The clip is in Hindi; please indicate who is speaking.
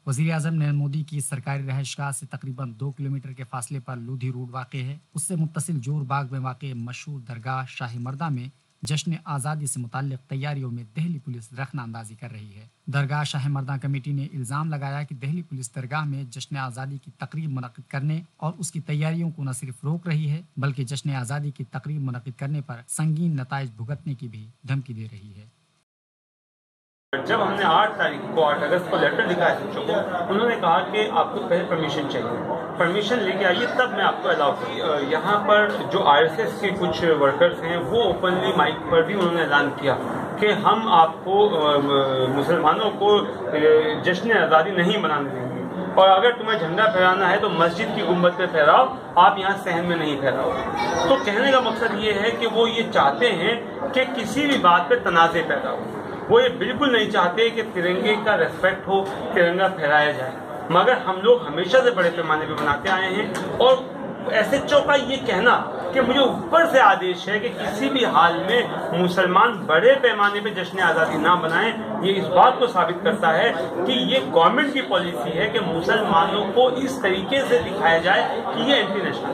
Speaker 1: वज़ीर-ए-आज़म नरेंद्र मोदी की सरकारी रहायशगाह से तकरीबन 2 किलोमीटर के फासले पर लोधी रोड वाक़ है। उससे मुत्तसिल जोर बाग में वाक़ मशहूर दरगाह शाही मर्दा में जश्न आज़ादी से मुताल्लिक़ तैयारियों में दिल्ली पुलिस रखना-अंदाज़ी कर रही है। दरगाह शाही मर्दा कमेटी ने इल्ज़ाम लगाया कि दिल्ली पुलिस दरगाह में जश्न आज़ादी की तकरीब मुनक़्क़िद करने और उसकी तैयारियों को न सिर्फ रोक रही है, बल्कि जश्न आज़ादी की तकरीब मुनक़्क़िद करने पर संगीन नताइज भुगतने की भी धमकी दे रही है।
Speaker 2: जब हमने 8 तारीख को 8 अगस्त को लेटर लिखा है SHO को, उन्होंने कहा कि आपको पहले परमिशन चाहिए, परमिशन लेके आइए तब मैं आपको अलाउ करूँगा। यहाँ पर जो RSS के कुछ वर्कर्स हैं वो ओपनली माइक पर भी उन्होंने ऐलान किया कि हम आपको मुसलमानों को जश्न आज़ादी नहीं मनाने देंगे और अगर तुम्हें झंडा फहराना है तो मस्जिद की गुंबद पे फहराओ, आप यहाँ सहन में नहीं फहराओ। तो कहने का मकसद ये है कि वो ये चाहते हैं कि किसी भी बात पे तनाज़े पैदा हो। वो ये बिल्कुल नहीं चाहते कि तिरंगे का रेस्पेक्ट हो, तिरंगा फहराया जाए। मगर हम लोग हमेशा से बड़े पैमाने पे बनाते आए हैं और SHO का ये कहना कि मुझे ऊपर से आदेश है कि किसी भी हाल में मुसलमान बड़े पैमाने पे जश्न आज़ादी ना बनाएं, ये इस बात को साबित करता है कि ये गवर्नमेंट की पॉलिसी है कि मुसलमानों को इस तरीके से दिखाया जाए कि ये एंटी नेशनल